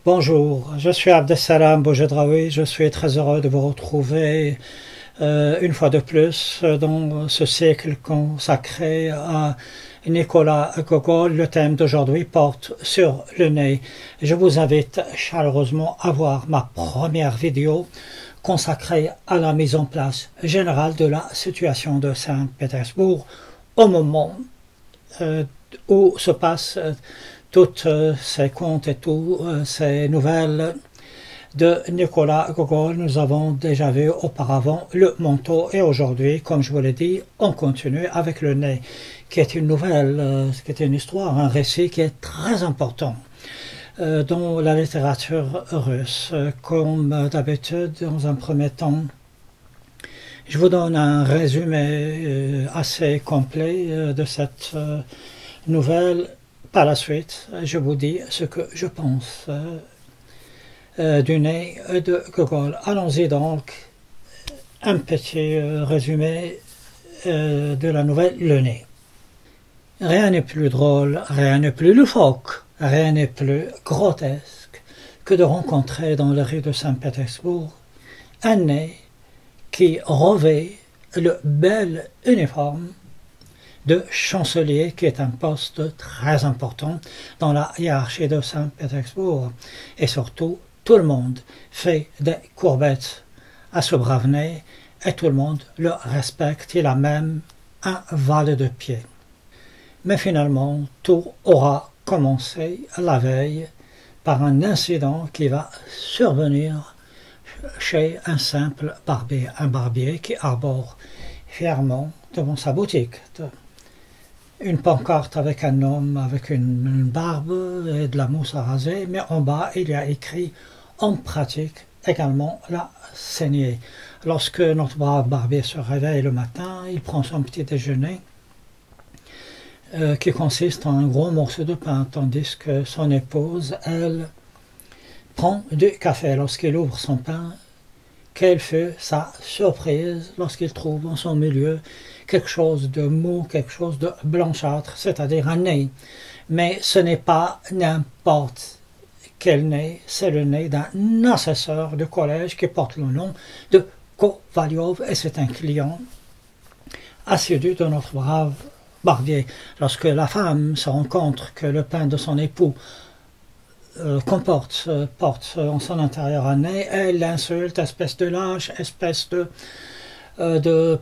Bonjour, je suis Abdessalam Boujedraoui, je suis très heureux de vous retrouver une fois de plus dans ce cycle consacré à Nicolas Gogol. Le thème d'aujourd'hui porte sur le nez. Je vous invite chaleureusement à voir ma première vidéo consacrée à la mise en place générale de la situation de Saint-Pétersbourg au moment où se passent toutes ces contes et toutes ces nouvelles de Nicolas Gogol. Nous avons déjà vu auparavant le manteau et aujourd'hui, comme je vous l'ai dit, on continue avec le nez, qui est une nouvelle, qui est une histoire, un récit qui est très important dans la littérature russe. Comme d'habitude, dans un premier temps, je vous donne un résumé assez complet de cette nouvelle. Par la suite, je vous dis ce que je pense du nez de Gogol. Allons-y donc, un petit résumé de la nouvelle Le Nez. Rien n'est plus drôle, rien n'est plus loufoque, rien n'est plus grotesque que de rencontrer dans les rues de Saint-Pétersbourg un nez qui revêt le bel uniforme de chancelier, qui est un poste très important dans la hiérarchie de Saint-Pétersbourg. Et surtout, tout le monde fait des courbettes à ce brave nez et tout le monde le respecte. Il a même un valet de pied. Mais finalement, tout aura commencé la veille par un incident qui va survenir chez un simple barbier, un barbier qui arbore fièrement devant sa boutique une pancarte avec un homme avec une barbe et de la mousse à raser, mais en bas il y a écrit « On pratique également la saignée ». Lorsque notre brave barbier se réveille le matin, il prend son petit déjeuner qui consiste en un gros morceau de pain, tandis que son épouse, elle, prend du café. Lorsqu'il ouvre son pain, quelle fut sa surprise lorsqu'il trouve en son milieu quelque chose de mou, quelque chose de blanchâtre, c'est-à-dire un nez. Mais ce n'est pas n'importe quel nez, c'est le nez d'un assesseur de collège qui porte le nom de Kovalyov, et c'est un client assidu de notre brave barbier. Lorsque la femme se rend compte que le pain de son époux porte en son intérieur un nez, elle l'insulte, espèce de lâche, espèce de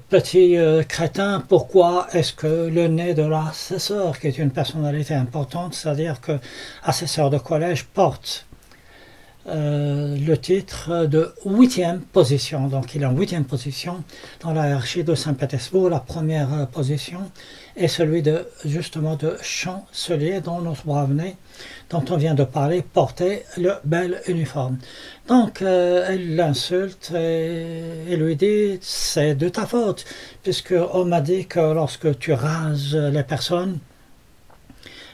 petit crétin. Pourquoi est-ce que le nez de l'assesseur, qui est une personnalité importante, c'est-à-dire que assesseur de collège, porte le titre de 8e position. Donc il est en 8e position dans la hiérarchie de Saint-Pétersbourg. La première position est celui de, justement, de chancelier, dont notre brave nez, dont on vient de parler, portait le bel uniforme. Donc elle l'insulte et lui dit « c'est de ta faute, puisque on m'a dit que lorsque tu rases les personnes,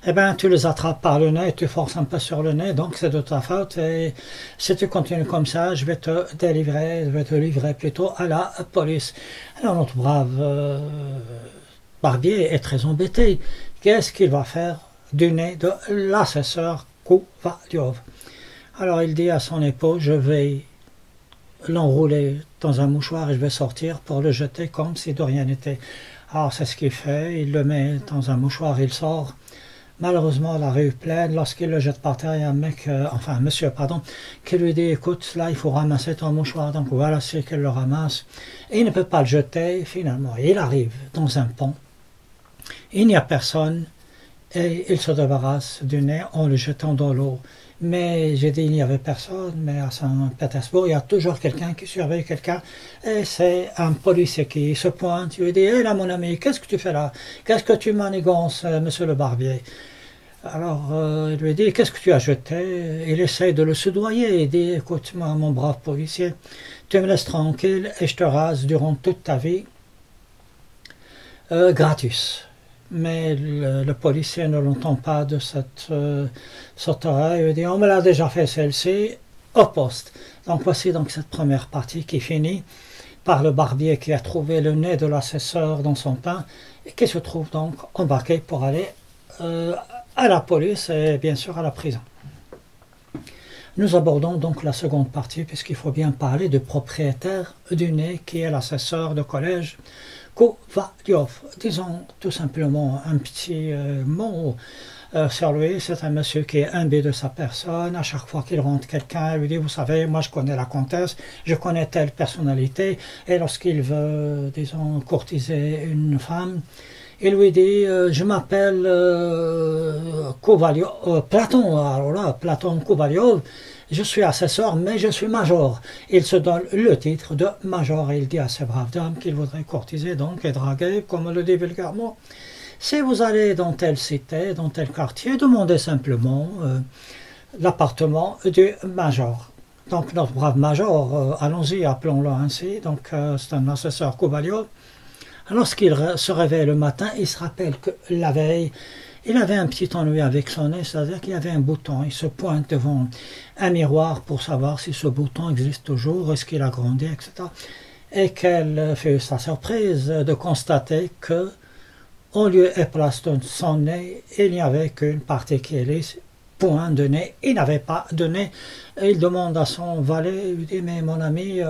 eh bien, tu les attrapes par le nez, tu forces un peu sur le nez, donc c'est de ta faute. Et si tu continues comme ça, je vais te livrer plutôt à la police. » Alors notre brave barbier est très embêté. Qu'est-ce qu'il va faire du nez de l'assesseur Kovalyov? Alors il dit à son épouse, je vais l'enrouler dans un mouchoir et je vais sortir pour le jeter comme si de rien n'était. Alors c'est ce qu'il fait, il le met dans un mouchoir, il sort. Malheureusement, la rue est pleine. Lorsqu'il le jette par terre, il y a un monsieur, qui lui dit « Écoute, là, il faut ramasser ton mouchoir. » Donc voilà, c'est qu'il le ramasse. Et il ne peut pas le jeter, finalement. Il arrive dans un pont. Il n'y a personne. Et il se débarrasse du nez en le jetant dans l'eau. Mais j'ai dit, il n'y avait personne, mais à Saint-Pétersbourg, il y a toujours quelqu'un qui surveille quelqu'un, et c'est un policier qui se pointe, il lui dit, hé là mon ami, qu'est-ce que tu fais là? Qu'est-ce que tu manigances, monsieur le barbier? Alors, il lui dit, qu'est-ce que tu as jeté? Il essaye de le soudoyer, il dit, écoute-moi, mon brave policier, tu me laisses tranquille, et je te rase durant toute ta vie, gratis. Mais le policier ne l'entend pas de cette oreille. Il dit, on me l'a déjà fait celle-ci, au poste. Donc voici donc cette première partie qui finit par le barbier qui a trouvé le nez de l'assesseur dans son pain et qui se trouve donc embarqué pour aller à la police et bien sûr à la prison. Nous abordons donc la seconde partie, puisqu'il faut bien parler du propriétaire du nez, qui est l'assesseur de collège Kovalyov. Disons tout simplement un petit mot sur lui. C'est un monsieur qui est imbu de sa personne. À chaque fois qu'il rentre quelqu'un, il lui dit, vous savez, moi je connais la comtesse, je connais telle personnalité, et lorsqu'il veut, disons, courtiser une femme, il lui dit, je m'appelle Platon, alors là, Platon Kovalyov, je suis assesseur, mais je suis major. Il se donne le titre de major et il dit à ces braves dames qu'il voudrait courtiser donc et draguer, comme on le dit vulgairement. Si vous allez dans telle cité, dans tel quartier, demandez simplement l'appartement du major. Donc notre brave major, allons-y, appelons-le ainsi, donc c'est un assesseur Kovalyov. Lorsqu'il se réveille le matin, il se rappelle que la veille, il avait un petit ennui avec son nez, c'est-à-dire qu'il y avait un bouton. Il se pointe devant un miroir pour savoir si ce bouton existe toujours, est-ce qu'il a grandi, etc. Et quelle fut sa surprise de constater que, au lieu et place de son nez, il n'y avait qu'une partie qui est lisse, point de nez. Il n'avait pas de nez. Et il demande à son valet, il lui dit, mais mon ami...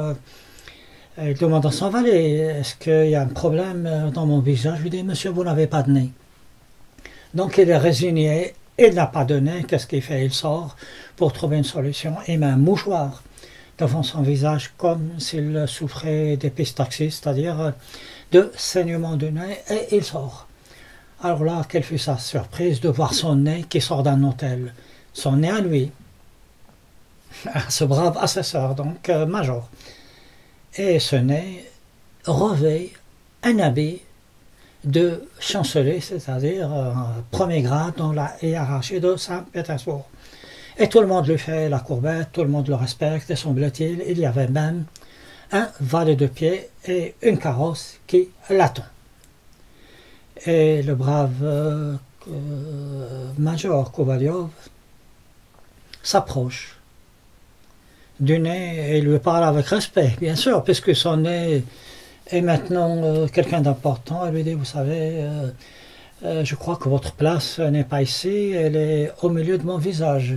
il demande à son valet, est-ce qu'il y a un problème dans mon visage? Je lui dis, monsieur, vous n'avez pas de nez. Donc il est résigné, il n'a pas de nez, qu'est-ce qu'il fait? Il sort pour trouver une solution, il met un mouchoir devant son visage comme s'il souffrait d'épistaxie, c'est-à-dire de saignement du nez, et il sort. Alors là, quelle fut sa surprise de voir son nez qui sort d'un hôtel. Son nez à lui, à ce brave assesseur, donc major. Et ce nez revêt un habit de chancelier, c'est-à-dire premier grade dans la hiérarchie de Saint-Pétersbourg. Et tout le monde lui fait la courbette, tout le monde le respecte, et semble-t-il, il y avait même un valet de pied et une carrosse qui l'attend. Et le brave major Kovalyov s'approche du nez et lui parle avec respect, bien sûr, puisque son nez est maintenant quelqu'un d'important. Elle lui dit, vous savez, je crois que votre place n'est pas ici, elle est au milieu de mon visage.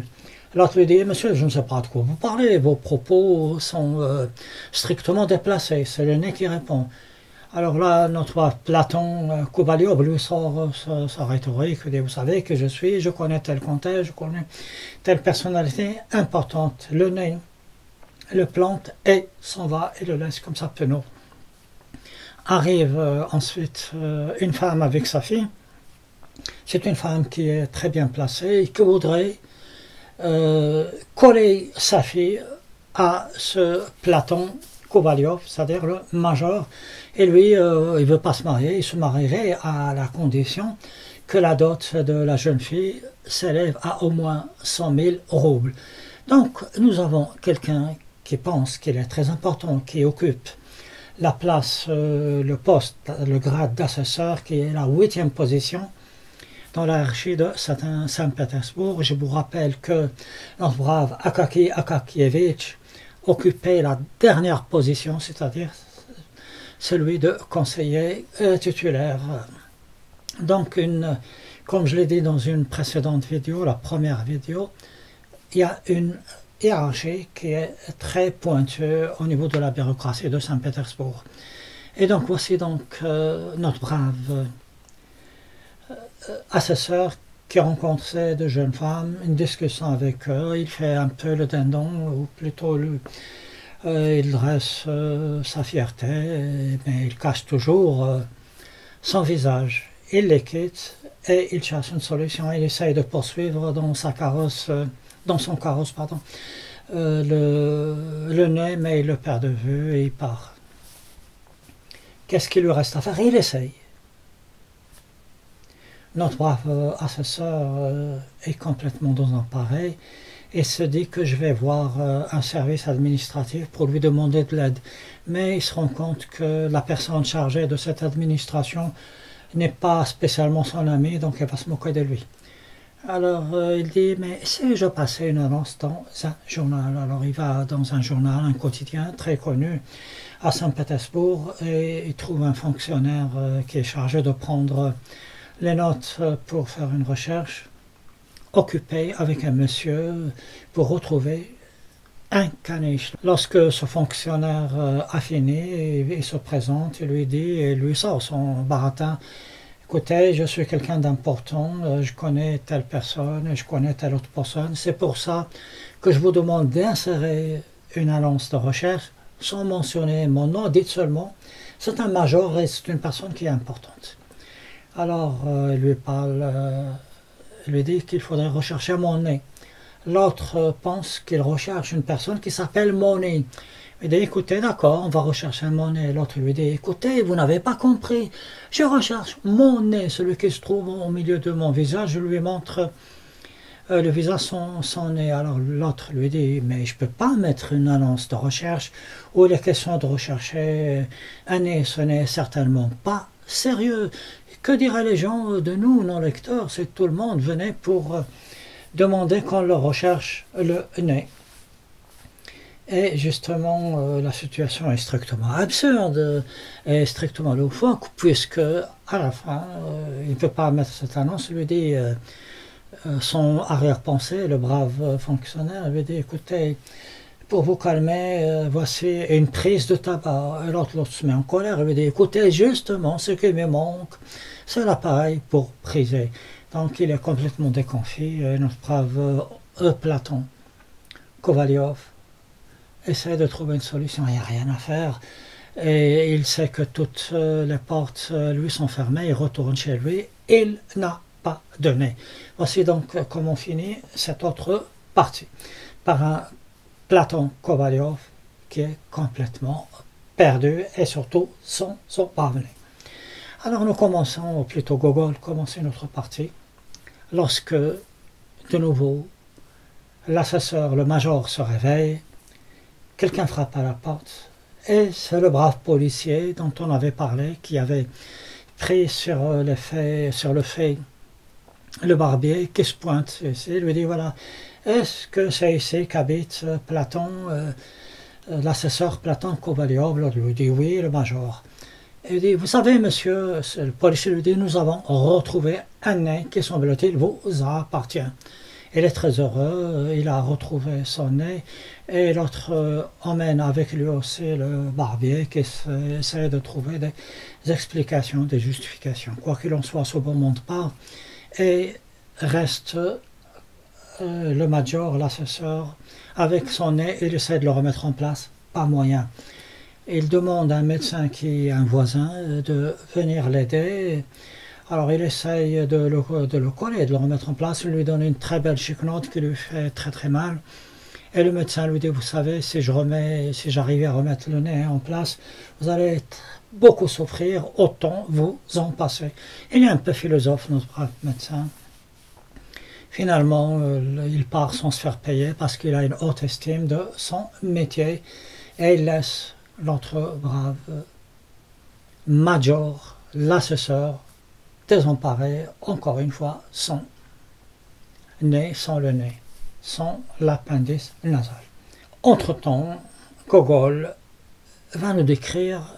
L'autre lui dit, monsieur, je ne sais pas de quoi vous parlez, vos propos sont strictement déplacés, c'est le nez qui répond. Alors là, notre Platon Kovalyov lui sort sa rhétorique, il dit, vous savez que je connais tel comtesse, je connais telle personnalité importante, le nez le plante et s'en va et le laisse comme ça penaud. Arrive ensuite une femme avec sa fille. C'est une femme qui est très bien placée et qui voudrait coller sa fille à ce Platon Kovalyov, c'est-à-dire le major. Et lui, il ne veut pas se marier, il se marierait à la condition que la dot de la jeune fille s'élève à au moins 100 000 roubles. Donc nous avons quelqu'un qui pense qu'il est très important, qui occupe la place, le poste, le grade d'assesseur, qui est la 8e position dans la hiérarchie de Saint-Pétersbourg. Je vous rappelle que notre brave Akaki Akakievitch occupait la dernière position, c'est-à-dire celui de conseiller titulaire. Donc, comme je l'ai dit dans une précédente vidéo, la première vidéo, il y a une hiérarchie qui est très pointue au niveau de la bureaucratie de Saint-Pétersbourg. Et donc voici donc notre brave assesseur qui rencontre ces deux jeunes femmes, une discussion avec eux, il fait un peu le dindon, ou plutôt il dresse sa fierté, mais il cache toujours son visage. Il les quitte et il cherche une solution, il essaye de poursuivre dans sa carrosse, dans son carrosse, pardon, le nez, mais il le perd de vue et il part. Qu'est-ce qu'il lui reste à faire? Il essaye. Notre brave assesseur est complètement dans un pareil et se dit que je vais voir un service administratif pour lui demander de l'aide. Mais il se rend compte que la personne chargée de cette administration n'est pas spécialement son ami, donc elle va se moquer de lui. Alors il dit, mais si je passais une annonce dans un journal, alors il va dans un journal, un quotidien très connu à Saint-Pétersbourg et il trouve un fonctionnaire qui est chargé de prendre les notes pour faire une recherche, occupé avec un monsieur pour retrouver un caniche. Lorsque ce fonctionnaire a fini, il se présente, il lui dit, et lui sort son baratin. Écoutez, je suis quelqu'un d'important, je connais telle personne, je connais telle autre personne. C'est pour ça que je vous demande d'insérer une annonce de recherche sans mentionner mon nom. Dites seulement, c'est un major et c'est une personne qui est importante. Alors, il lui parle, il lui dit qu'il faudrait rechercher mon nez. L'autre pense qu'il recherche une personne qui s'appelle Monet. Il dit, écoutez, d'accord, on va rechercher Monet. L'autre lui dit, écoutez, vous n'avez pas compris. Je recherche mon nez, celui qui se trouve au milieu de mon visage. Je lui montre le visage, son nez. Alors l'autre lui dit, mais je ne peux pas mettre une annonce de recherche où il est question de rechercher un nez. Ce n'est certainement pas sérieux. Que diraient les gens de nous, nos lecteurs, si tout le monde venait pour demander qu'on leur recherche le nez? Et justement, la situation est strictement absurde et strictement loufoque, puisque à la fin, il ne peut pas mettre cette annonce. Il lui dit, son arrière-pensée, le brave fonctionnaire, lui dit, écoutez, pour vous calmer, voici une prise de tabac. Et l'autre se met en colère, il lui dit, écoutez, justement, ce qui me manque, c'est l'appareil pour priser. Donc il est complètement déconfit, notre brave Platon Kovalyov essaie de trouver une solution, il n'y a rien à faire. Et il sait que toutes les portes lui sont fermées, il retourne chez lui, il n'a pas de nez. Voici donc comment finit cette autre partie, par un Platon Kovalyov qui est complètement perdu et surtout sans parvenir. Alors nous commençons, ou plutôt Gogol commence une autre partie, lorsque de nouveau l'assesseur, le major se réveille, quelqu'un frappe à la porte, et c'est le brave policier dont on avait parlé, qui avait pris sur le fait le barbier, qui se pointe ici, il lui dit, voilà, est-ce que c'est ici qu'habite Platon, l'assesseur Platon Kovalyov? Il lui dit, oui, le major. Il dit, vous savez, monsieur, le policier lui dit, nous avons retrouvé un nez qui, semble-t-il, vous appartient. Il est très heureux, il a retrouvé son nez, et l'autre emmène avec lui aussi le barbier qui essaie de trouver des explications, des justifications. Quoi qu'il en soit, ce bon monde part, et reste le major, l'assesseur, avec son nez, il essaie de le remettre en place, pas moyen. Il demande à un médecin qui est un voisin de venir l'aider. Alors il essaye de le coller, de le remettre en place, il lui donne une très belle chiquenote qui lui fait très très mal. Et le médecin lui dit, vous savez, si j'arrivais à remettre le nez en place, vous allez beaucoup souffrir, autant vous en passer. Il est un peu philosophe, notre brave médecin. Finalement, il part sans se faire payer parce qu'il a une haute estime de son métier et il laisse l'autre brave major, l'assesseur, désemparé, encore une fois, sans nez, sans le nez, sans l'appendice nasal. Entre-temps, Gogol va nous décrire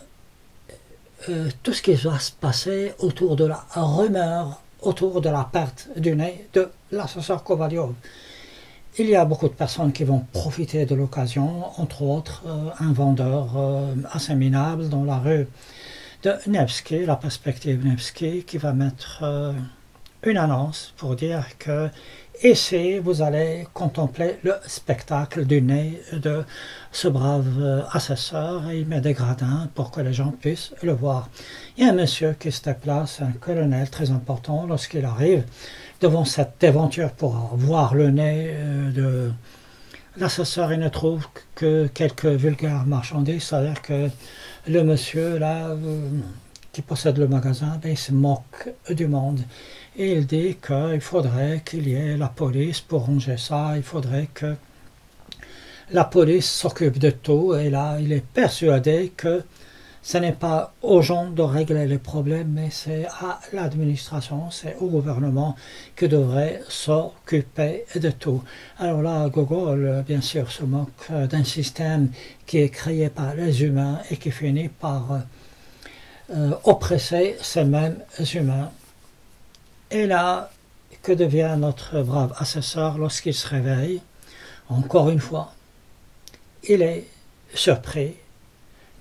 tout ce qui va se passer autour de la rumeur, autour de la perte du nez de l'assesseur Kovalyov. Il y a beaucoup de personnes qui vont profiter de l'occasion, entre autres un vendeur assez minable dans la rue de Nevsky, la perspective Nevsky, qui va mettre une annonce pour dire que ici vous allez contempler le spectacle du nez de ce brave assesseur, et il met des gradins pour que les gens puissent le voir. Il y a un monsieur qui se déplace, un colonel très important, lorsqu'il arrive devant cette déventure pour voir le nez de l'assesseur, il ne trouve que quelques vulgaires marchandises, c'est-à-dire que le monsieur là qui possède le magasin, il se moque du monde. Et il dit qu'il faudrait qu'il y ait la police pour ranger ça, il faudrait que la police s'occupe de tout, et là il est persuadé que ce n'est pas aux gens de régler les problèmes, mais c'est à l'administration, c'est au gouvernement qui devrait s'occuper de tout. Alors là, Gogol, bien sûr, se moque d'un système qui est créé par les humains et qui finit par oppresser ces mêmes humains. Et là, que devient notre brave assesseur lorsqu'il se réveille? Encore une fois, il est surpris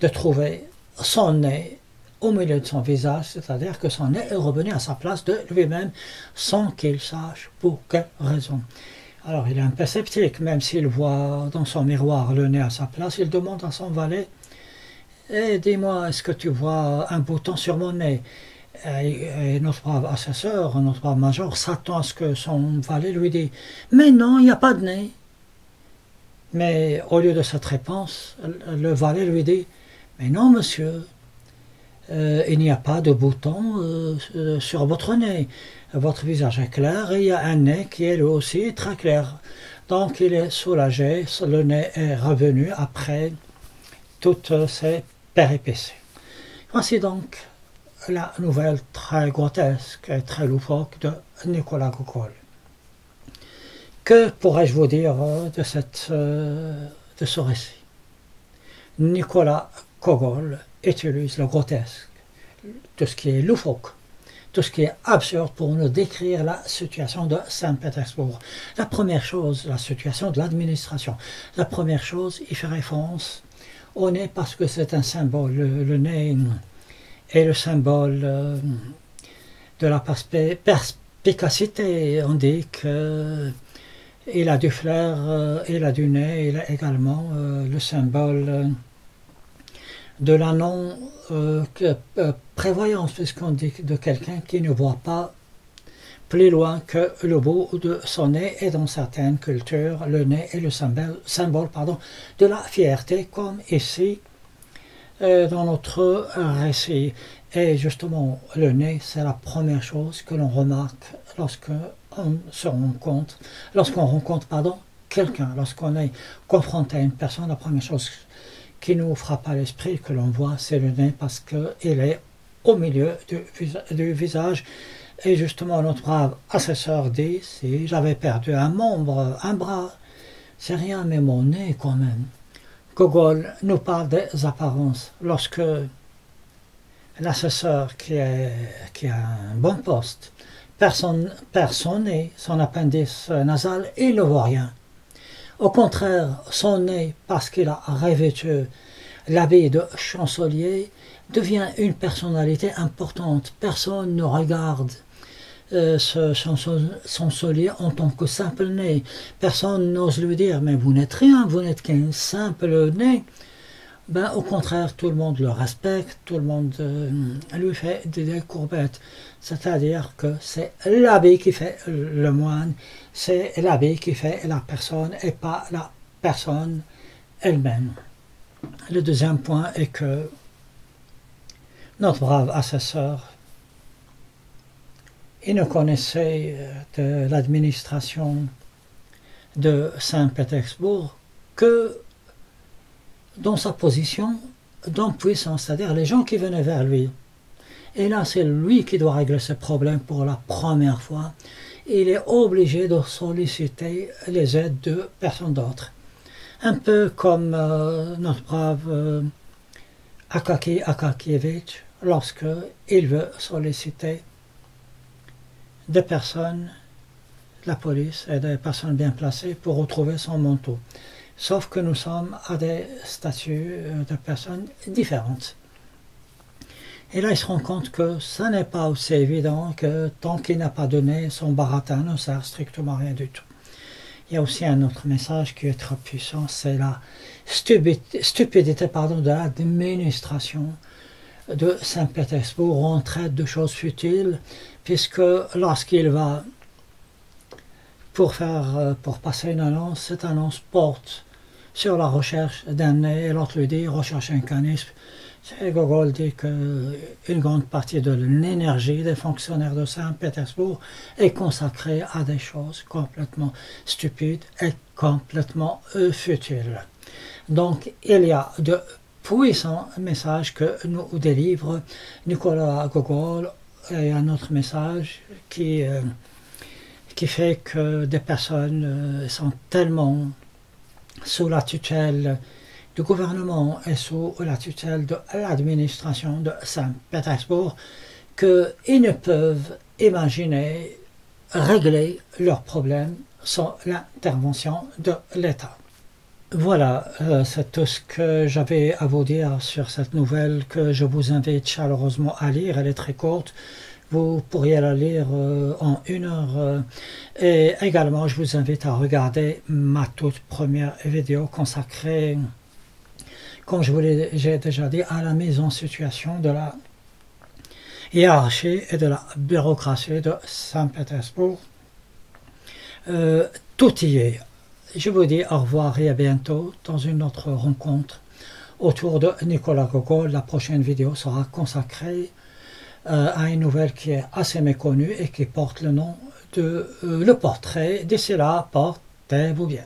de trouver son nez au milieu de son visage, c'est-à-dire que son nez est revenu à sa place de lui-même sans qu'il sache pour quelle raison. Alors il est un peu sceptique, même s'il voit dans son miroir le nez à sa place, il demande à son valet « dis-moi, est-ce que tu vois un bouton sur mon nez ?» Et notre brave assesseur, notre brave major, s'attend à ce que son valet lui dise « Mais non, il n'y a pas de nez !» Mais au lieu de cette réponse, le valet lui dit « Mais non, monsieur, il n'y a pas de bouton sur votre nez. Votre visage est clair et il y a un nez qui est lui aussi très clair. » Donc il est soulagé, le nez est revenu après toutes ces péripéties. Voici donc la nouvelle très grotesque et très loufoque de Nicolas Gogol. Que pourrais-je vous dire de ce récit? Nicolas Gogol utilise le grotesque, tout ce qui est loufoque, tout ce qui est absurde pour nous décrire la situation de Saint-Pétersbourg. La première chose, la situation de l'administration. La première chose, il fait référence au nez parce que c'est un symbole. Le nez est le symbole de la perspicacité. On dit qu'il a du flair, il a du nez, il a également le symbole de la non-prévoyance, puisqu'on dit de quelqu'un qui ne voit pas plus loin que le bout de son nez, et dans certaines cultures, le nez est le symbole de la fierté, comme ici dans notre récit. Et justement, le nez, c'est la première chose que l'on remarque lorsqu'on rencontre quelqu'un, lorsqu'on est confronté à une personne. La première chose qui nous frappe à l'esprit, que l'on voit, c'est le nez, parce qu'il est au milieu du visage. Et justement, notre brave assesseur dit, si j'avais perdu un membre, un bras, c'est rien, mais mon nez quand même. Gogol nous parle des apparences. Lorsque l'assesseur qui a un bon poste perd son nez, son appendice nasal, il ne voit rien. Au contraire, son nez, parce qu'il a revêtu l'habit de chancelier, devient une personnalité importante. Personne ne regarde ce chancelier en tant que simple nez. Personne n'ose lui dire « mais vous n'êtes rien, vous n'êtes qu'un simple nez ». Ben, au contraire, tout le monde le respecte, tout le monde lui fait des courbettes. C'est-à-dire que c'est l'habit qui fait le moine, c'est l'habit qui fait la personne et pas la personne elle-même. Le deuxième point est que notre brave assesseur, il ne connaissait de l'administration de Saint-Pétersbourg que dans sa position d'homme puissant, c'est-à-dire les gens qui venaient vers lui. Et là, c'est lui qui doit régler ce problème pour la première fois. Il est obligé de solliciter les aides de personnes d'autres. Un peu comme notre brave Akaki Akakievitch, lorsqu'il veut solliciter des personnes, la police et des personnes bien placées pour retrouver son manteau. Sauf que nous sommes à des statuts de personnes différentes. Et là, il se rend compte que ça n'est pas aussi évident que tant qu'il n'a pas donné, son baratin ne sert strictement à rien du tout. Il y a aussi un autre message qui est très puissant, c'est la stupidité de l'administration de Saint-Pétersbourg. On traite de choses futiles, puisque lorsqu'il va pour passer une annonce, cette annonce porte sur la recherche d'un nez, et l'autre lui dit recherche un canisme. Gogol dit qu'une grande partie de l'énergie des fonctionnaires de Saint-Pétersbourg est consacrée à des choses complètement stupides et complètement futiles. Donc il y a de puissants messages que nous délivre Nicolas Gogol, et un autre message qui fait que des personnes sont tellement sous la tutelle du gouvernement et sous la tutelle de l'administration de Saint-Pétersbourg qu'ils ne peuvent imaginer régler leurs problèmes sans l'intervention de l'État. Voilà, c'est tout ce que j'avais à vous dire sur cette nouvelle que je vous invite chaleureusement à lire. Elle est très courte. Vous pourriez la lire en 1 heure. Et également, je vous invite à regarder ma toute première vidéo consacrée, comme j'ai déjà dit, à la mise en situation de la hiérarchie et de la bureaucratie de Saint-Pétersbourg. Tout y est. Je vous dis au revoir et à bientôt dans une autre rencontre autour de Nicolas Gogol. La prochaine vidéo sera consacrée à une nouvelle qui est assez méconnue et qui porte le nom de Le Portrait. D'ici là, portez-vous bien.